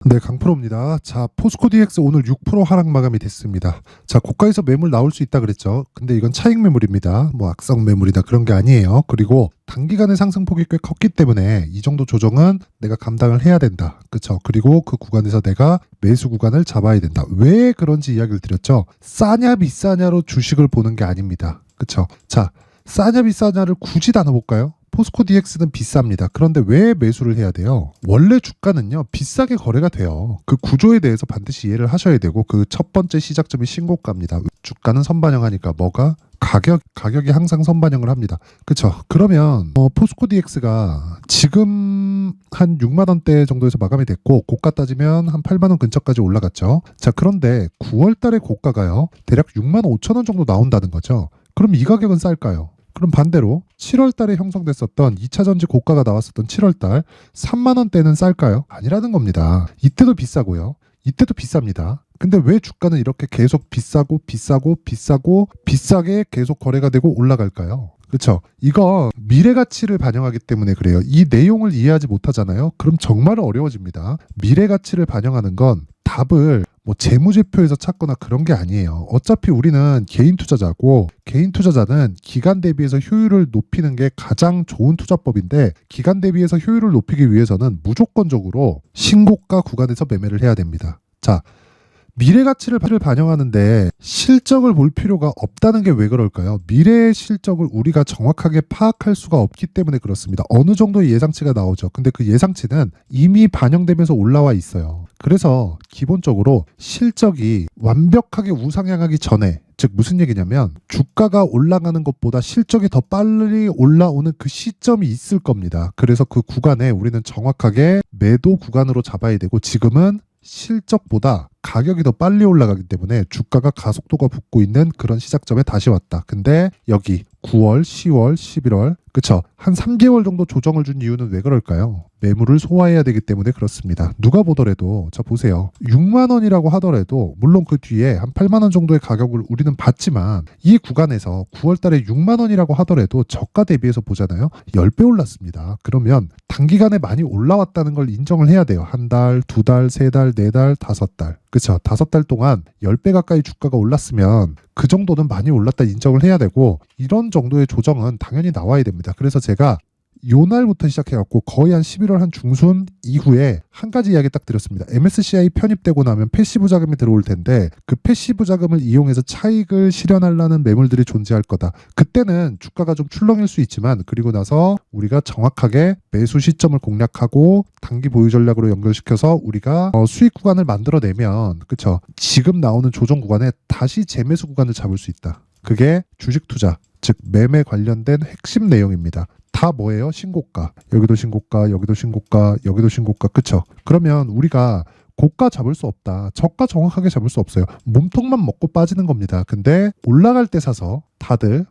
네, 강프로입니다. 자, 포스코 DX 오늘 6% 하락 마감이 됐습니다. 자, 고가에서 매물 나올 수 있다 그랬죠. 근데 이건 차익 매물입니다. 뭐 악성 매물이다 그런 게 아니에요. 그리고 단기간의 상승폭이 꽤 컸기 때문에 이 정도 조정은 내가 감당을 해야 된다. 그쵸? 그리고 그 구간에서 내가 매수 구간을 잡아야 된다. 왜 그런지 이야기를 드렸죠. 싸냐 비싸냐로 주식을 보는 게 아닙니다. 그쵸? 자, 싸냐 비싸냐를 굳이 나눠볼까요? 포스코 DX는 비쌉니다. 그런데 왜 매수를 해야 돼요? 원래 주가는요, 비싸게 거래가 돼요. 그 구조에 대해서 반드시 이해를 하셔야 되고, 그 첫 번째 시작점이 신고가입니다. 주가는 선반영하니까 뭐가? 가격이 항상 선반영을 합니다. 그쵸? 그러면 포스코 DX가 지금 한 6만 원대 정도에서 마감이 됐고, 고가 따지면 한 8만 원 근처까지 올라갔죠. 자, 그런데 9월 달에 고가가요, 대략 6만 5천 원 정도 나온다는 거죠. 그럼 이 가격은 쌀까요? 그럼 반대로 7월 달에 형성됐었던 2차 전지 고가가 나왔었던 7월 달 3만 원대는 쌀까요? 아니라는 겁니다. 이때도 비싸고요. 이때도 비쌉니다. 근데 왜 주가는 이렇게 계속 비싸고 비싸게 계속 거래가 되고 올라갈까요? 그렇죠? 이거 미래 가치를 반영하기 때문에 그래요. 이 내용을 이해하지 못하잖아요. 그럼 정말 어려워집니다. 미래 가치를 반영하는 건 답을 뭐 재무제표에서 찾거나 그런 게 아니에요. 어차피 우리는 개인 투자자고, 개인 투자자는 기간 대비해서 효율을 높이는 게 가장 좋은 투자법인데, 기간 대비해서 효율을 높이기 위해서는 무조건적으로 신고가 구간에서 매매를 해야 됩니다. 자, 미래 가치를 반영하는데 실적을 볼 필요가 없다는 게 왜 그럴까요? 미래의 실적을 우리가 정확하게 파악할 수가 없기 때문에 그렇습니다. 어느 정도의 예상치가 나오죠. 근데 그 예상치는 이미 반영되면서 올라와 있어요. 그래서 기본적으로 실적이 완벽하게 우상향하기 전에, 즉 무슨 얘기냐면 주가가 올라가는 것보다 실적이 더 빨리 올라오는 그 시점이 있을 겁니다. 그래서 그 구간에 우리는 정확하게 매도 구간으로 잡아야 되고, 지금은 실적보다 가격이 더 빨리 올라가기 때문에 주가가 가속도가 붙고 있는 그런 시작점에 다시 왔다. 근데 여기 9월, 10월, 11월, 그쵸? 한 3개월 정도 조정을 준 이유는 왜 그럴까요? 매물을 소화해야 되기 때문에 그렇습니다. 누가 보더라도, 자 보세요. 6만 원이라고 하더라도 물론 그 뒤에 한 8만 원 정도의 가격을 우리는 봤지만, 이 구간에서 9월 달에 6만 원이라고 하더라도 저가 대비해서 보잖아요. 10배 올랐습니다. 그러면 단기간에 많이 올라왔다는 걸 인정을 해야 돼요. 한 달, 두 달, 세 달, 네 달, 다섯 달. 그쵸? 5달 동안 10배 가까이 주가가 올랐으면 그 정도는 많이 올랐다 인정을 해야 되고, 이런 정도의 조정은 당연히 나와야 됩니다. 그래서 제가 요 날부터 시작해갖고 거의 한 11월 한 중순 이후에 한 가지 이야기 딱 드렸습니다. MSCI 편입되고 나면 패시브 자금이 들어올 텐데, 그 패시브 자금을 이용해서 차익을 실현하려는 매물들이 존재할 거다. 그때는 주가가 좀 출렁일 수 있지만, 그리고 나서 우리가 정확하게 매수 시점을 공략하고 단기 보유 전략으로 연결시켜서 우리가 수익 구간을 만들어내면, 그쵸? 지금 나오는 조정 구간에 다시 재매수 구간을 잡을 수 있다. 그게 주식 투자, 즉 매매 관련된 핵심 내용입니다. 다 뭐예요? 신고가. 여기도 신고가, 여기도 신고가, 여기도 신고가. 그쵸? 그러면 우리가 고가 잡을 수 없다, 저가 정확하게 잡을 수 없어요. 몸통만 먹고 빠지는 겁니다. 근데 올라갈 때 사서 다들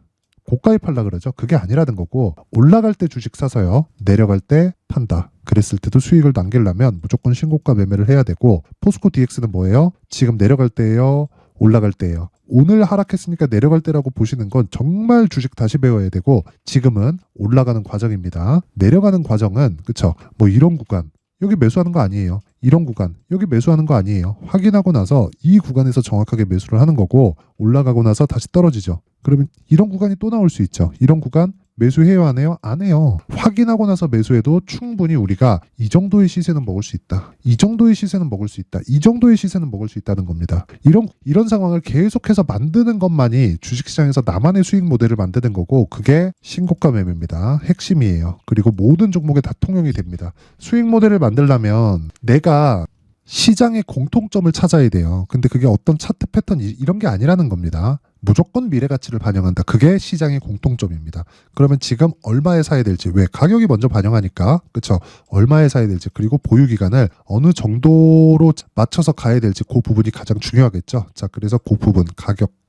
고가에 팔라 그러죠. 그게 아니라는 거고, 올라갈 때 주식 사서요, 내려갈 때 판다. 그랬을 때도 수익을 남기려면 무조건 신고가 매매를 해야 되고, 포스코 DX는 뭐예요? 지금 내려갈 때예요, 올라갈 때예요. 오늘 하락했으니까 내려갈 때라고 보시는 건 정말 주식 다시 배워야 되고, 지금은 올라가는 과정입니다. 내려가는 과정은, 그쵸? 뭐 이런 구간, 여기 매수하는 거 아니에요. 이런 구간, 여기 매수하는 거 아니에요. 확인하고 나서 이 구간에서 정확하게 매수를 하는 거고, 올라가고 나서 다시 떨어지죠. 그러면 이런 구간이 또 나올 수 있죠. 이런 구간 매수해요, 안 해요? 안 해요. 확인하고 나서 매수해도 충분히 우리가 이 정도의 시세는 먹을 수 있다, 이 정도의 시세는 먹을 수 있다, 이 정도의 시세는 먹을 수 있다는 겁니다. 이런 상황을 계속해서 만드는 것만이 주식시장에서 나만의 수익 모델을 만드는 거고, 그게 신고가 매매입니다. 핵심이에요. 그리고 모든 종목에 다 통용이 됩니다. 수익 모델을 만들려면 내가 시장의 공통점을 찾아야 돼요. 근데 그게 어떤 차트 패턴 이런 게 아니라는 겁니다. 무조건 미래 가치를 반영한다. 그게 시장의 공통점입니다. 그러면 지금 얼마에 사야 될지, 왜 가격이 먼저 반영하니까, 그쵸? 얼마에 사야 될지, 그리고 보유 기간을 어느 정도로 맞춰서 가야 될지, 그 부분이 가장 중요하겠죠. 자, 그래서 그 부분,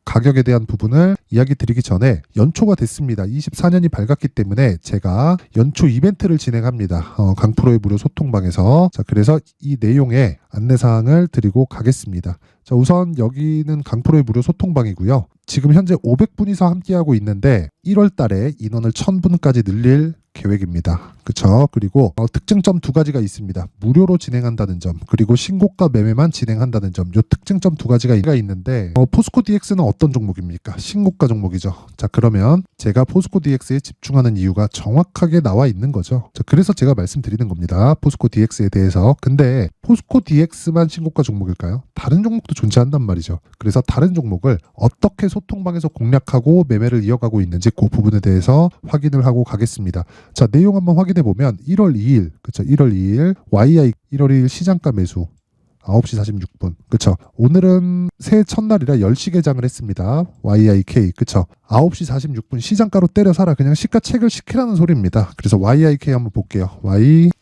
가격에 대한 부분을 이야기 드리기 전에, 연초가 됐습니다. 24년이 밝았기 때문에 제가 연초 이벤트를 진행합니다. 강프로의 무료 소통방에서. 자, 그래서 이 내용의 안내사항을 드리고 가겠습니다. 자, 우선 여기는 강프로의 무료 소통방이고요. 지금 현재 500분이서 함께하고 있는데 1월 달에 인원을 1000분까지 늘릴 계획입니다. 그쵸? 그리고 특징점 두 가지가 있습니다. 무료로 진행한다는 점, 그리고 신고가 매매만 진행한다는 점. 요 특징점 두 가지가 있는데 포스코 DX는 어떤 종목입니까? 신고가 종목이죠. 자, 그러면 제가 포스코 DX에 집중하는 이유가 정확하게 나와 있는 거죠. 자, 그래서 제가 말씀드리는 겁니다. 포스코 DX에 대해서. 근데 포스코 DX만 신고가 종목일까요? 다른 종목도 존재한단 말이죠. 그래서 다른 종목을 어떻게 소통방에서 공략하고 매매를 이어가고 있는지 그 부분에 대해서 확인을 하고 가겠습니다. 자, 내용 한번 확인해 보면 1월 2일, 그쵸? 1월 2일 YI 1월 2일 시장가 매수 9시 46분. 그쵸? 오늘은 새해 첫날이라 10시 개장을 했습니다. YIK. 그쵸? 9시 46분 시장가로 때려 사라. 그냥 시가 체크를 시키라는 소리입니다. 그래서 YIK 한번 볼게요.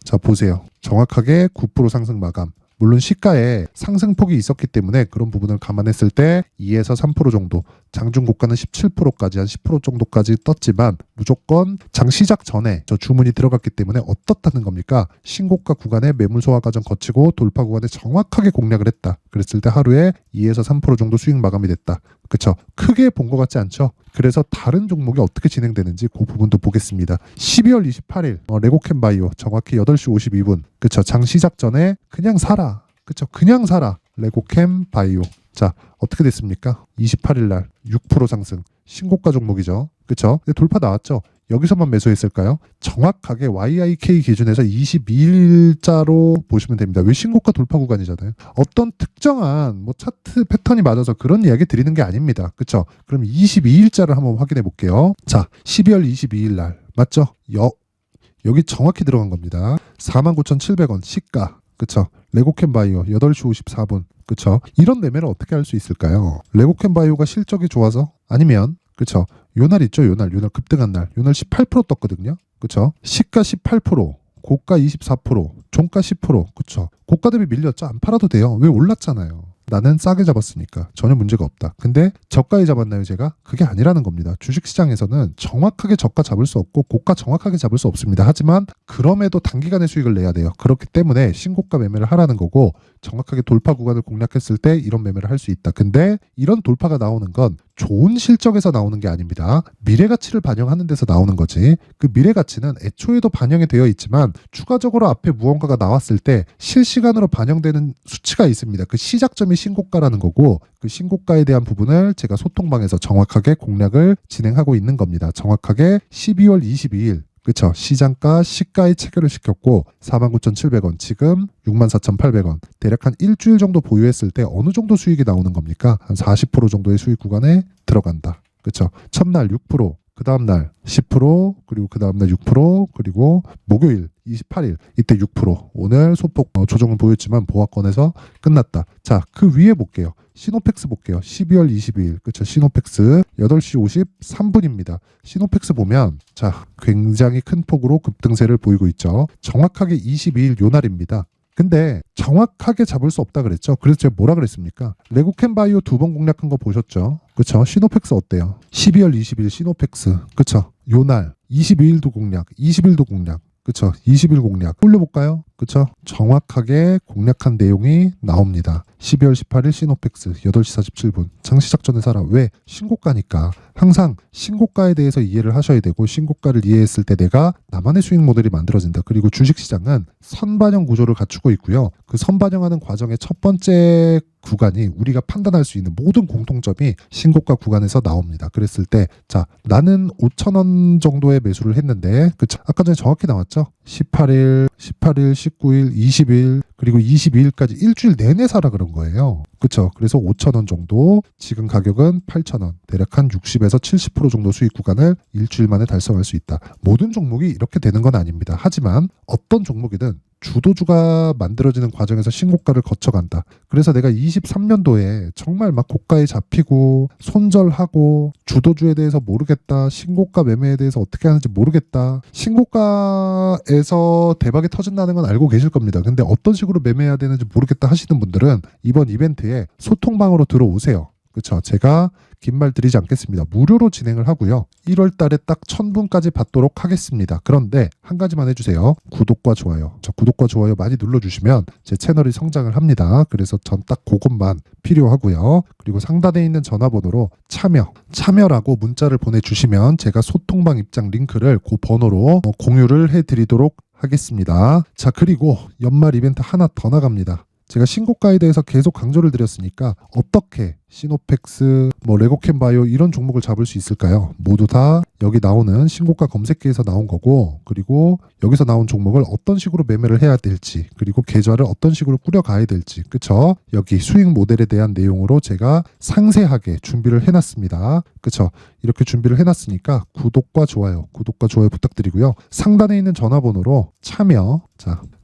자, 보세요. 정확하게 9% 상승 마감. 물론 시가에 상승폭이 있었기 때문에 그런 부분을 감안했을 때 2에서 3% 정도, 장중 고가는 17%까지 한 10% 정도까지 떴지만 무조건 장 시작 전에 저 주문이 들어갔기 때문에 어떻다는 겁니까? 신고가 구간에 매물 소화 과정 거치고 돌파 구간에 정확하게 공략을 했다. 그랬을 때 하루에 2에서 3% 정도 수익 마감이 됐다. 그쵸? 크게 본 것 같지 않죠? 그래서 다른 종목이 어떻게 진행되는지 그 부분도 보겠습니다. 12월 28일 레고캠 바이오 정확히 8시 52분. 그쵸? 장 시작 전에 그냥 사라. 그쵸? 그냥 사라. 레고캠 바이오. 자, 어떻게 됐습니까? 28일 날 6% 상승. 신고가 종목이죠. 그쵸? 근데 돌파 나왔죠? 여기서만 매수했을까요? 정확하게 YIK 기준에서 22일자로 보시면 됩니다. 왜 신고가 돌파 구간이잖아요. 어떤 특정한 차트 패턴이 맞아서 그런 이야기 드리는 게 아닙니다. 그쵸? 그럼 22일자를 한번 확인해 볼게요. 자, 12월 22일 날 맞죠? 여기 정확히 들어간 겁니다. 49,700원 시가. 그쵸? 레고캠 바이오 8시 54분. 그쵸? 이런 매매를 어떻게 할 수 있을까요? 레고캠 바이오가 실적이 좋아서? 아니면 그쵸? 요날 있죠? 요날 급등한 날. 요날 18% 떴거든요. 그쵸? 시가 18%, 고가 24%, 종가 10%. 그쵸? 고가 대비 밀렸죠? 안 팔아도 돼요. 왜 올랐잖아요. 나는 싸게 잡았으니까 전혀 문제가 없다. 근데 저가에 잡았나요 제가? 그게 아니라는 겁니다. 주식시장에서는 정확하게 저가 잡을 수 없고 고가 정확하게 잡을 수 없습니다. 하지만 그럼에도 단기간에 수익을 내야 돼요. 그렇기 때문에 신고가 매매를 하라는 거고 정확하게 돌파 구간을 공략했을 때 이런 매매를 할 수 있다. 근데 이런 돌파가 나오는 건 좋은 실적에서 나오는 게 아닙니다. 미래 가치를 반영하는 데서 나오는 거지. 그 미래 가치는 애초에도 반영이 되어 있지만 추가적으로 앞에 무언가가 나왔을 때 실시간으로 반영되는 수치가 있습니다. 그 시작점이 신고가라는 거고 그 신고가에 대한 부분을 제가 소통방에서 정확하게 공략을 진행하고 있는 겁니다. 정확하게 12월 22일 그쵸? 시장가, 시가에 체결을 시켰고 49,700원, 지금 64,800원. 대략 한 일주일 정도 보유했을 때 어느 정도 수익이 나오는 겁니까? 한 40% 정도의 수익 구간에 들어간다. 그쵸? 첫날 6%, 그 다음날 10%, 그리고 그 다음날 6%, 그리고 목요일 28일 이때 6%. 오늘 소폭 조정을 보였지만 보합권에서 끝났다. 자, 그 위에 볼게요. 시노펙스 볼게요. 12월 22일. 그쵸? 시노펙스 8시 53분입니다. 시노펙스 보면 자, 굉장히 큰 폭으로 급등세를 보이고 있죠. 정확하게 22일 요 날입니다. 근데 정확하게 잡을 수 없다 그랬죠. 그래서 제가 뭐라 그랬습니까? 레고캠 바이오 2번 공략한 거 보셨죠? 그쵸? 시노펙스 어때요? 12월 20일 시노펙스. 그쵸? 요 날 22일도 공략, 20일도 공략. 그쵸? 20일 공략. 올려볼까요? 그쵸? 정확하게 공략한 내용이 나옵니다. 12월 18일 시노펙스 8시 47분. 장 시작 전에 사라. 왜? 신고가니까. 항상 신고가에 대해서 이해를 하셔야 되고 신고가를 이해했을 때 내가 나만의 수익 모델이 만들어진다. 그리고 주식시장은 선반영 구조를 갖추고 있고요. 그 선반영하는 과정의 첫 번째 구간이 우리가 판단할 수 있는 모든 공통점이 신고가 구간에서 나옵니다. 그랬을 때 자, 나는 5,000원 정도의 매수를 했는데 그쵸? 아까 전에 정확히 나왔죠? 18일, 19일, 20일 그리고 22일까지 일주일 내내 사라 그런 거예요. 그쵸? 그래서 5,000원 정도, 지금 가격은 8,000원, 대략 한 60에서 70% 정도 수익 구간을 일주일 만에 달성할 수 있다. 모든 종목이 이렇게 되는 건 아닙니다. 하지만 어떤 종목이든 주도주가 만들어지는 과정에서 신고가를 거쳐간다. 그래서 내가 23년도에 정말 막 고가에 잡히고 손절하고 주도주에 대해서 모르겠다. 신고가 매매에 대해서 어떻게 하는지 모르겠다. 신고가에서 대박이 터진다는 건 알고 계실 겁니다. 근데 어떤 식으로 매매해야 되는지 모르겠다 하시는 분들은 이번 이벤트에 소통방으로 들어오세요. 그렇죠. 제가 긴 말 드리지 않겠습니다. 무료로 진행을 하고요. 1월 달에 딱 1000분까지 받도록 하겠습니다. 그런데 한 가지만 해주세요. 구독과 좋아요. 저 구독과 좋아요 많이 눌러주시면 제 채널이 성장을 합니다. 그래서 전 딱 그것만 필요하고요. 그리고 상단에 있는 전화번호로 참여라고 문자를 보내주시면 제가 소통방 입장 링크를 그 번호로 공유를 해드리도록 하겠습니다. 자, 그리고 연말 이벤트 하나 더 나갑니다. 제가 신고가에 대해서 계속 강조를 드렸으니까 어떻게 시노펙스, 레고캠바이오 이런 종목을 잡을 수 있을까요? 모두 다 여기 나오는 신고가 검색기에서 나온 거고, 그리고 여기서 나온 종목을 어떤 식으로 매매를 해야 될지, 그리고 계좌를 어떤 식으로 꾸려가야 될지, 그쵸? 여기 수익 모델에 대한 내용으로 제가 상세하게 준비를 해놨습니다. 그쵸? 이렇게 준비를 해놨으니까 구독과 좋아요 부탁드리고요. 상단에 있는 전화번호로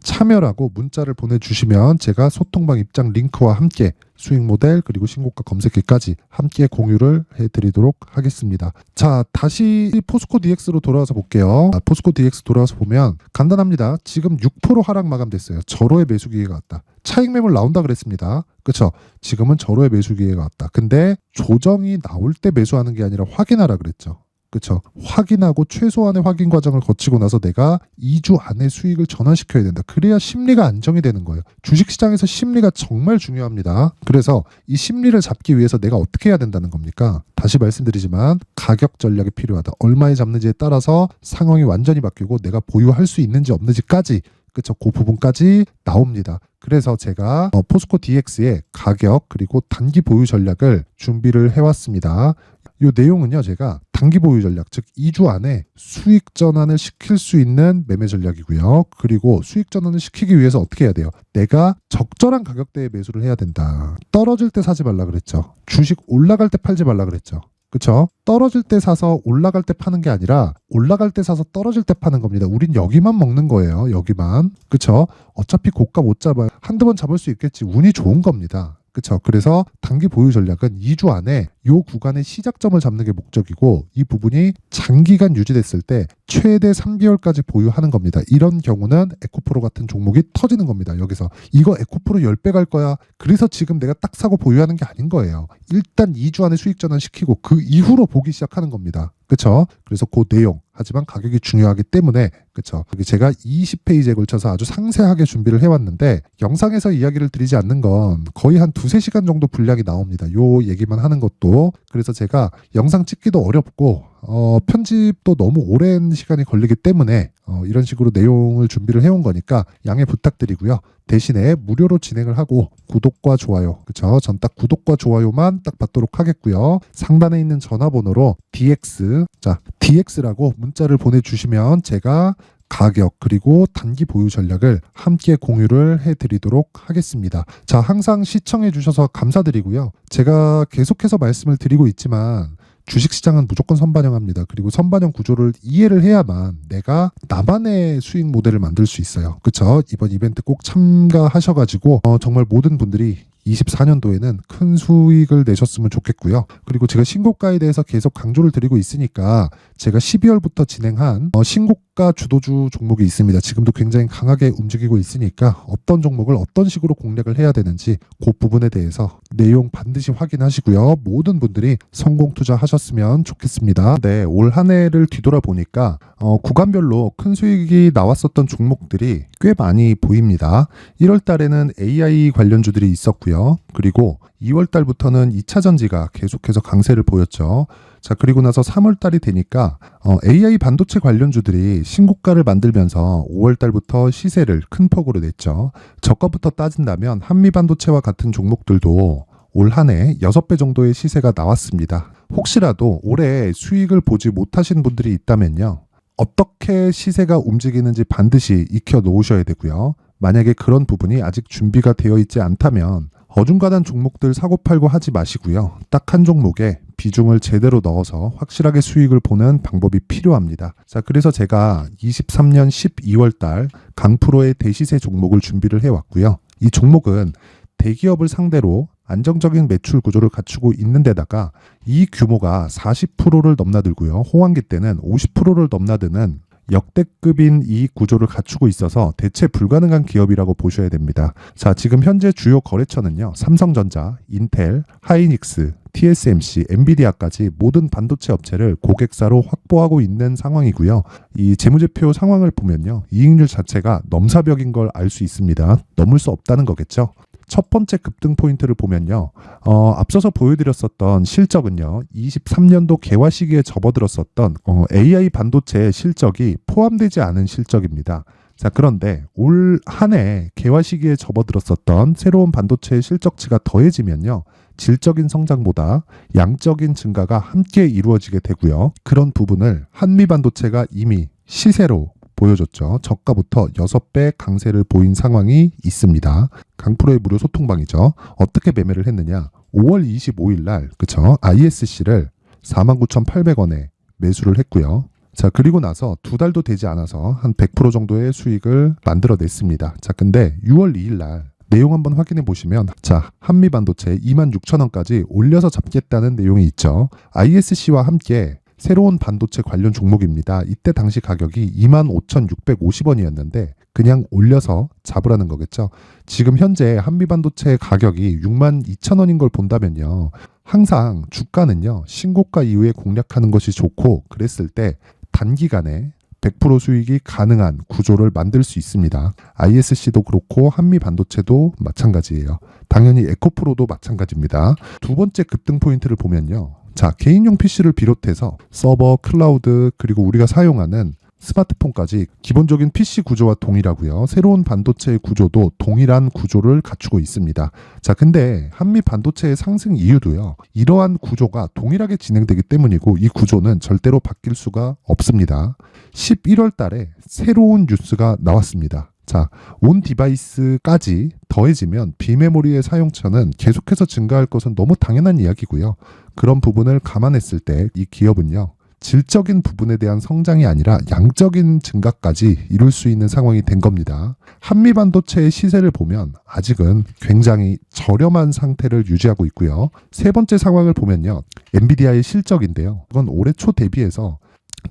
참여라고 문자를 보내주시면 제가 소통방 입장 링크와 함께 수익 모델 그리고 신고가 검색기까지 함께 공유를 해드리도록 하겠습니다. 자, 다시 포스코 DX로 돌아와서 볼게요. 포스코 DX 돌아와서 보면 간단합니다. 지금 6% 하락 마감됐어요. 절호의 매수 기회가 왔다. 차익 매물 나온다 그랬습니다. 그쵸? 지금은 절호의 매수 기회가 왔다. 근데 조정이 나올 때 매수하는 게 아니라 확인하라 그랬죠. 그쵸? 확인하고 최소한의 확인 과정을 거치고 나서 내가 2주 안에 수익을 전환시켜야 된다. 그래야 심리가 안정이 되는 거예요. 주식시장에서 심리가 정말 중요합니다. 그래서 이 심리를 잡기 위해서 내가 어떻게 해야 된다는 겁니까? 다시 말씀드리지만 가격 전략이 필요하다. 얼마에 잡는지에 따라서 상황이 완전히 바뀌고 내가 보유할 수 있는지 없는지까지, 그쵸? 그 부분까지 나옵니다. 그래서 제가 포스코 DX의 가격 그리고 단기 보유 전략을 준비를 해왔습니다. 이 내용은요, 제가 단기 보유 전략, 즉 2주 안에 수익 전환을 시킬 수 있는 매매 전략이고요. 그리고 수익 전환을 시키기 위해서 어떻게 해야 돼요? 내가 적절한 가격대에 매수를 해야 된다. 떨어질 때 사지 말라 그랬죠. 주식 올라갈 때 팔지 말라 그랬죠. 그쵸? 떨어질 때 사서 올라갈 때 파는 게 아니라 올라갈 때 사서 떨어질 때 파는 겁니다. 우린 여기만 먹는 거예요. 여기만. 그쵸? 어차피 고가 못 잡아요. 한두 번 잡을 수 있겠지. 운이 좋은 겁니다. 그쵸? 그래서 단기 보유 전략은 2주 안에 이 구간의 시작점을 잡는 게 목적이고, 이 부분이 장기간 유지됐을 때 최대 3개월까지 보유하는 겁니다. 이런 경우는 에코프로 같은 종목이 터지는 겁니다. 여기서 이거 에코프로 10배 갈 거야. 그래서 지금 내가 딱 사고 보유하는 게 아닌 거예요. 일단 2주 안에 수익 전환 시키고 그 이후로 보기 시작하는 겁니다. 그쵸? 그래서 그 내용, 하지만 가격이 중요하기 때문에, 그쵸? 여기 제가 20페이지에 걸쳐서 아주 상세하게 준비를 해왔는데, 영상에서 이야기를 드리지 않는 건 거의 한 2-3시간 정도 분량이 나옵니다. 요 얘기만 하는 것도. 그래서 제가 영상 찍기도 어렵고 편집도 너무 오랜 시간이 걸리기 때문에 이런 식으로 내용을 준비를 해온 거니까 양해 부탁드리고요. 대신에 무료로 진행을 하고 구독과 좋아요, 그쵸? 전 딱 구독과 좋아요만 딱 받도록 하겠고요. 상단에 있는 전화번호로 DX라고 문자를 보내주시면 제가 가격 그리고 단기 보유 전략을 함께 공유를 해드리도록 하겠습니다. 자, 항상 시청해 주셔서 감사드리고요. 제가 계속해서 말씀을 드리고 있지만 주식시장은 무조건 선반영합니다. 그리고 선반영 구조를 이해를 해야만 내가 나만의 수익 모델을 만들 수 있어요. 그쵸? 이번 이벤트 꼭 참가하셔가지고 정말 모든 분들이 24년도에는 큰 수익을 내셨으면 좋겠고요. 그리고 제가 신고가에 대해서 계속 강조를 드리고 있으니까 제가 12월부터 진행한 신고가 주도주 종목이 있습니다. 지금도 굉장히 강하게 움직이고 있으니까 어떤 종목을 어떤 식으로 공략을 해야 되는지 그 부분에 대해서 내용 반드시 확인하시고요. 모든 분들이 성공 투자하셨으면 좋겠습니다. 네, 올 한 해를 뒤돌아보니까 구간별로 큰 수익이 나왔었던 종목들이 꽤 많이 보입니다. 1월 달에는 AI 관련주들이 있었고요. 그리고 2월 달부터는 2차 전지가 계속해서 강세를 보였죠. 자, 그리고 나서 3월 달이 되니까 AI 반도체 관련주들이 신고가를 만들면서 5월 달부터 시세를 큰 폭으로 냈죠. 저가부터 따진다면 한미반도체와 같은 종목들도 올 한 해 6배 정도의 시세가 나왔습니다. 혹시라도 올해 수익을 보지 못하신 분들이 있다면요, 어떻게 시세가 움직이는지 반드시 익혀 놓으셔야 되고요. 만약에 그런 부분이 아직 준비가 되어 있지 않다면 어중간한 종목들 사고 팔고 하지 마시고요. 딱 한 종목에 비중을 제대로 넣어서 확실하게 수익을 보는 방법이 필요합니다. 자, 그래서 제가 23년 12월 달 강프로의 대시세 종목을 준비를 해왔고요. 이 종목은 대기업을 상대로 안정적인 매출 구조를 갖추고 있는 데다가 이 규모가 40%를 넘나들고요. 호황기 때는 50%를 넘나드는 역대급인 이익 구조를 갖추고 있어서 대체 불가능한 기업이라고 보셔야 됩니다. 자, 지금 현재 주요 거래처는요. 삼성전자, 인텔, 하이닉스, TSMC, 엔비디아까지 모든 반도체 업체를 고객사로 확보하고 있는 상황이고요. 이 재무제표 상황을 보면요. 이익률 자체가 넘사벽인 걸 알 수 있습니다. 넘을 수 없다는 거겠죠. 첫 번째 급등 포인트를 보면요. 앞서서 보여드렸었던 실적은요. 23년도 개화 시기에 접어들었었던 AI 반도체의 실적이 포함되지 않은 실적입니다. 자, 그런데 올 한 해 개화 시기에 접어들었었던 새로운 반도체의 실적치가 더해지면요. 질적인 성장보다 양적인 증가가 함께 이루어지게 되고요. 그런 부분을 한미반도체가 이미 시세로 보여줬죠. 저가부터 6배 강세를 보인 상황이 있습니다. 강프로의 무료 소통방이죠. 어떻게 매매를 했느냐. 5월 25일 날 그쵸? ISC를 49,800원에 매수를 했고요. 자, 그리고 나서 2달도 되지 않아서 한 100% 정도의 수익을 만들어냈습니다. 자, 근데 6월 2일 날 내용 한번 확인해 보시면 자, 한미반도체 26,000원까지 올려서 잡겠다는 내용이 있죠. ISC와 함께 새로운 반도체 관련 종목입니다. 이때 당시 가격이 25,650원이었는데 그냥 올려서 잡으라는 거겠죠. 지금 현재 한미반도체 가격이 62,000원인 걸 본다면요. 항상 주가는요. 신고가 이후에 공략하는 것이 좋고 그랬을 때 단기간에 100% 수익이 가능한 구조를 만들 수 있습니다. ISC도 그렇고 한미반도체도 마찬가지예요. 당연히 에코프로도 마찬가지입니다. 두 번째 급등 포인트를 보면요. 자, 개인용 PC를 비롯해서 서버, 클라우드, 그리고 우리가 사용하는 스마트폰까지 기본적인 PC 구조와 동일하고요. 새로운 반도체의 구조도 동일한 구조를 갖추고 있습니다. 자, 근데 한미 반도체의 상승 이유도요. 이러한 구조가 동일하게 진행되기 때문이고 이 구조는 절대로 바뀔 수가 없습니다. 11월 달에 새로운 뉴스가 나왔습니다. 자, 온 디바이스까지 더해지면 비메모리의 사용처는 계속해서 증가할 것은 너무 당연한 이야기고요. 그런 부분을 감안했을 때 이 기업은요. 질적인 부분에 대한 성장이 아니라 양적인 증가까지 이룰 수 있는 상황이 된 겁니다. 한미반도체의 시세를 보면 아직은 굉장히 저렴한 상태를 유지하고 있고요. 세 번째 상황을 보면요. 엔비디아의 실적인데요. 이건 올해 초 대비해서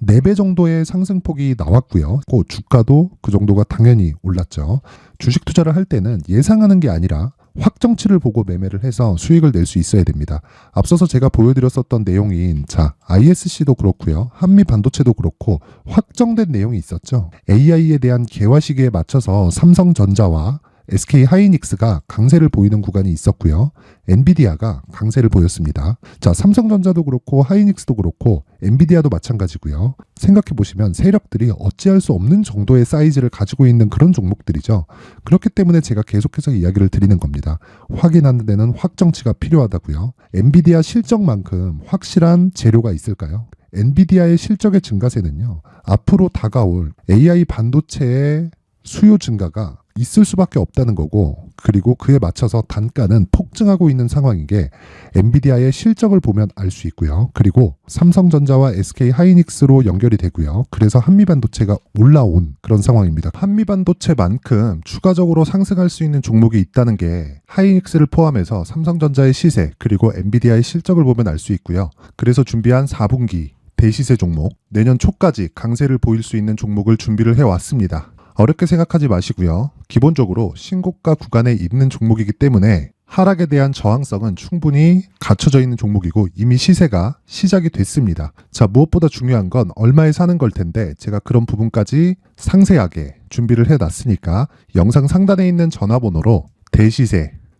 4배 정도의 상승폭이 나왔고요. 그 주가도 그 정도가 당연히 올랐죠. 주식 투자를 할 때는 예상하는 게 아니라 확정치를 보고 매매를 해서 수익을 낼 수 있어야 됩니다. 앞서서 제가 보여드렸었던 내용인 자, ISC도 그렇고요. 한미 반도체도 그렇고 확정된 내용이 있었죠. AI에 대한 개화 시기에 맞춰서 삼성전자와 SK 하이닉스가 강세를 보이는 구간이 있었고요. 엔비디아가 강세를 보였습니다. 자, 삼성전자도 그렇고 하이닉스도 그렇고 엔비디아도 마찬가지고요. 생각해 보시면 세력들이 어찌할 수 없는 정도의 사이즈를 가지고 있는 그런 종목들이죠. 그렇기 때문에 제가 계속해서 이야기를 드리는 겁니다. 확인하는 데는 확정치가 필요하다고요. 엔비디아 실적만큼 확실한 재료가 있을까요? 엔비디아의 실적의 증가세는요. 앞으로 다가올 AI 반도체의 수요 증가가 있을 수밖에 없다는 거고 그리고 그에 맞춰서 단가는 폭증하고 있는 상황인 게 엔비디아의 실적을 보면 알 수 있고요. 그리고 삼성전자와 SK 하이닉스로 연결이 되고요. 그래서 한미반도체가 올라온 그런 상황입니다. 한미반도체만큼 추가적으로 상승할 수 있는 종목이 있다는 게 하이닉스를 포함해서 삼성전자의 시세 그리고 엔비디아의 실적을 보면 알 수 있고요. 그래서 준비한 4분기 대시세 종목 내년 초까지 강세를 보일 수 있는 종목을 준비를 해왔습니다. 어렵게 생각하지 마시고요. 기본적으로 신고가 구간에 있는 종목이기 때문에 하락에 대한 저항성은 충분히 갖춰져 있는 종목이고 이미 시세가 시작이 됐습니다. 자, 무엇보다 중요한 건 얼마에 사는 걸 텐데 제가 그런 부분까지 상세하게 준비를 해놨으니까 영상 상단에 있는 전화번호로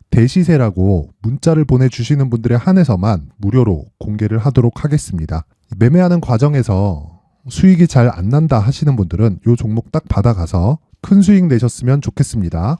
대시세라고 문자를 보내주시는 분들에 한해서만 무료로 공개를 하도록 하겠습니다. 매매하는 과정에서 수익이 잘 안 난다 하시는 분들은 이 종목 딱 받아가서 큰 수익 내셨으면 좋겠습니다.